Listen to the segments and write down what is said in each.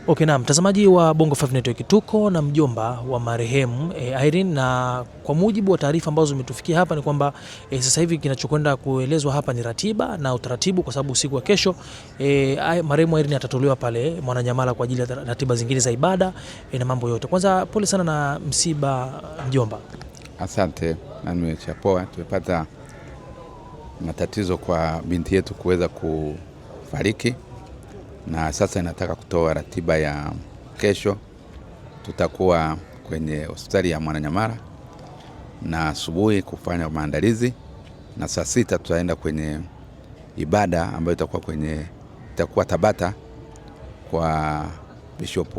Okay, na mtazamaji wa Bongo 5 Network, tuko na mjomba wa marehemu Irene, na kwa mujibu wa taarifa ambazo zimetufikia hapa ni kwamba sasa hivi kinachokwenda kuelezwa hapa ni ratiba na utaratibu, kwa sababu usiku wa kesho marehemu Irene atatolewa pale Mwananyamala kwa ajili ya ratiba zingine za ibada na mambo yote. Kwanza pole sana na msiba mjomba. Asante, na nimechapoa. Tumepata matatizo kwa binti yetu kuweza kufariki, na sasa nataka kutoa ratiba ya kesho. Tutakuwa kwenye hospitali ya Mwananyamala na asubuhi kufanya maandalizi, na saa 6 tutaenda kwenye ibada ambayo itakuwa Tabata kwa Bishop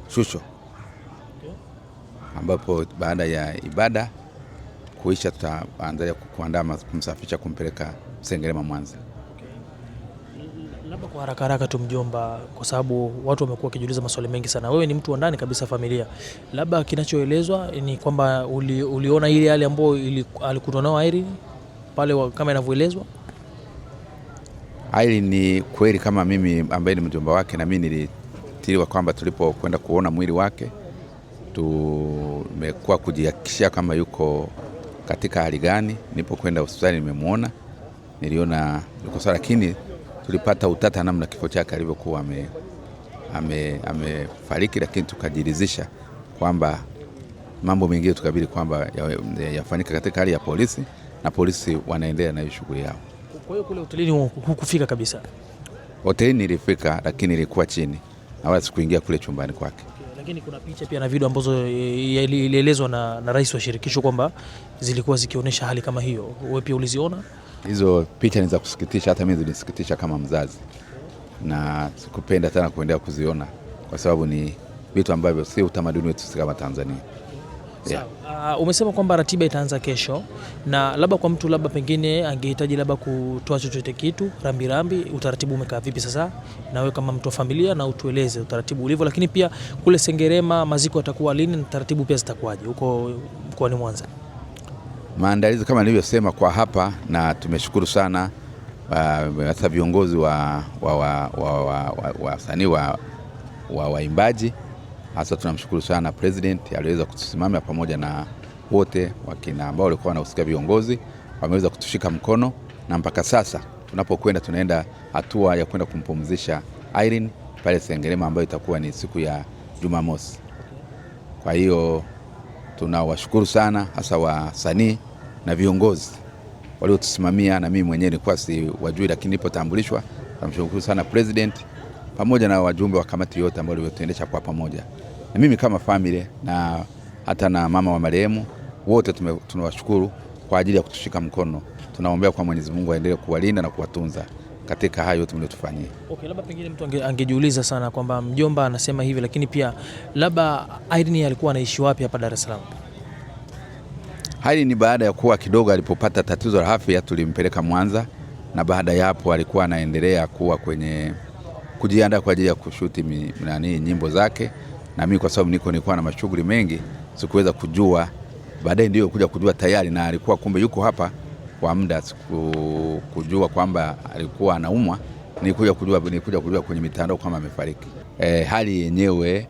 Shusho, ambapo baada ya ibada kuisha tutaanza kuandaa kumsafisha kumpeleka Sengerema Mwanza. Labda kwa haraka tu mjomba, kwa sababu watu wamekuwa wakijiuliza maswali mengi sana. Wewe ni mtu wa ndani kabisa familia, labda kinachoelezwa ni kwamba uliona ile hali ambayo alikutwa nao Irene pale kama inavyoelezwa? Irene ni kweli, kama mimi ambaye ni mjomba wake, na mimi nilitiliwa kwamba tulipokwenda kuona mwili wake tumekuwa kujihakikishia kama yuko katika hali gani. Nilipokwenda hospitali nimemuona, niliona yuko sawa, lakini tulipata utata namna kifo chake alivyokuwa amefariki, lakini tukajiridhisha kwamba mambo mengine tukabidi kwamba yafanyika katika hali ya polisi, na polisi wanaendelea na shughuli yao. Kwa hiyo kule hotelini hukufika kabisa? Hotelini nilifika, lakini nilikuwa chini na wala sikuingia kule chumbani kwake. Lakini kuna picha pia na video ambazo ilielezwa na rais wa shirikisho kwamba zilikuwa zikionyesha hali kama hiyo. Wewe pia uliziona? Hizo picha ni za kusikitisha, hata mimi zilisikitisha kama mzazi, na sikupenda tena kuendelea kuziona kwa sababu ni vitu ambavyo si utamaduni wetu kama Tanzania. Yeah. Umesema kwamba ratiba itaanza kesho, na labda kwa mtu labda pengine angehitaji labda kutoa chochote kitu rambirambi, utaratibu umekaa vipi sasa? Na wewe kama mtu wa familia, na utueleze utaratibu ulivyo, lakini pia kule Sengerema maziko yatakuwa lini na taratibu pia zitakuwaje huko mkoani Mwanza? Maandalizi kama nilivyosema kwa hapa, na tumeshukuru sana hasa viongozi wa wasanii wa waimbaji. Hasa tunamshukuru sana President, aliweza kutusimamia pamoja na wote wakina ambao walikuwa wanahusika, viongozi wameweza kutushika mkono, na mpaka sasa tunapokwenda tunaenda hatua ya kwenda kumpumzisha Irene pale Sengerema, ambayo itakuwa ni siku ya Jumamosi. Kwa hiyo tunawashukuru sana hasa wasanii na viongozi waliotusimamia, na mimi mwenyewe nilikuwa si wajui, lakini nilipotambulishwa tunamshukuru sana President pamoja na wajumbe wa kamati yote ambao walituendesha kwa pamoja, na mimi kama familia na hata na mama wa marehemu wote tunawashukuru kwa ajili ya kutushika mkono. Tunaombea kwa Mwenyezi Mungu aendelee kuwalinda na kuwatunza katika hayo yote mliotufanyia. Okay, labda pengine mtu angejiuliza sana kwamba mjomba anasema hivi, lakini pia labda Irene alikuwa anaishi wapi hapa Dar es Salaam? Irene baada ya kuwa kidogo alipopata tatizo la afya tulimpeleka Mwanza, na baada ya hapo alikuwa anaendelea kuwa kwenye kujiandaa kwa ajili ya kushuti nyimbo zake, na mimi kwa sababu nilikuwa na mashughuli mengi sikuweza kujua. Baadaye ndio kuja kujua tayari, na alikuwa kumbe yuko hapa kwa muda, kujua kwamba alikuwa anaumwa. Nilikuja kujua kwenye mitandao kama amefariki. Hali yenyewe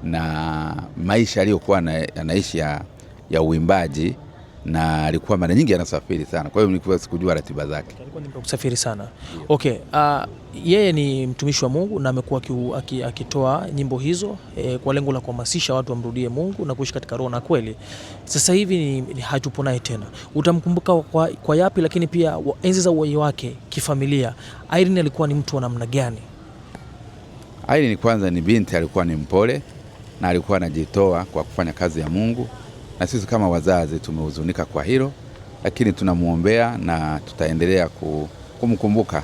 na maisha aliyokuwa anaishi ya uimbaji, na alikuwa mara nyingi anasafiri sana, kwa hiyo nilikuwa sikujua ratiba zake. Alikuwa ni kusafiri sana. Okay, yeye ni mtumishi wa Mungu na amekuwa akitoa nyimbo hizo kwa lengo la kuhamasisha watu wamrudie Mungu na kuishi katika roho na kweli. Sasa hivi hatupo naye tena, utamkumbuka kwa yapi? Lakini pia enzi za uhai wake kifamilia, Irene alikuwa ni mtu wa namna gani? Irene kwanza ni binti, alikuwa ni mpole na alikuwa anajitoa kwa kufanya kazi ya Mungu, na sisi kama wazazi tumehuzunika kwa hilo, lakini tunamuombea na tutaendelea kumkumbuka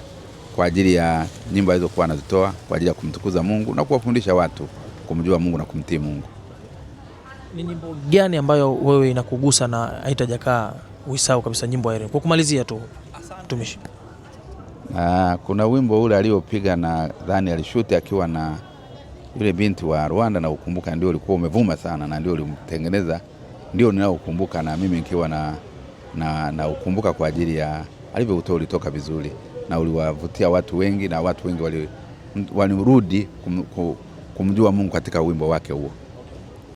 kwa ajili ya nyimbo alizokuwa anazitoa kwa ajili ya kumtukuza Mungu na kuwafundisha watu kumjua Mungu na kumtii Mungu. Ni nyimbo gani ambayo wewe inakugusa na haitajakaa uisahau kabisa, nyimbo ya Irene? Kwa kumalizia tu mtumishi. Kuna wimbo ule aliopiga na dhani alishuti akiwa na yule binti wa Rwanda, na ukumbuka ndio ulikuwa umevuma sana, na ndio ulimtengeneza, ndio ninaokumbuka, na mimi nikiwa na ukumbuka kwa ajili ya alivyotoa, ulitoka vizuri na uliwavutia watu wengi, na watu wengi walirudi kumjua Mungu katika wimbo wake huo.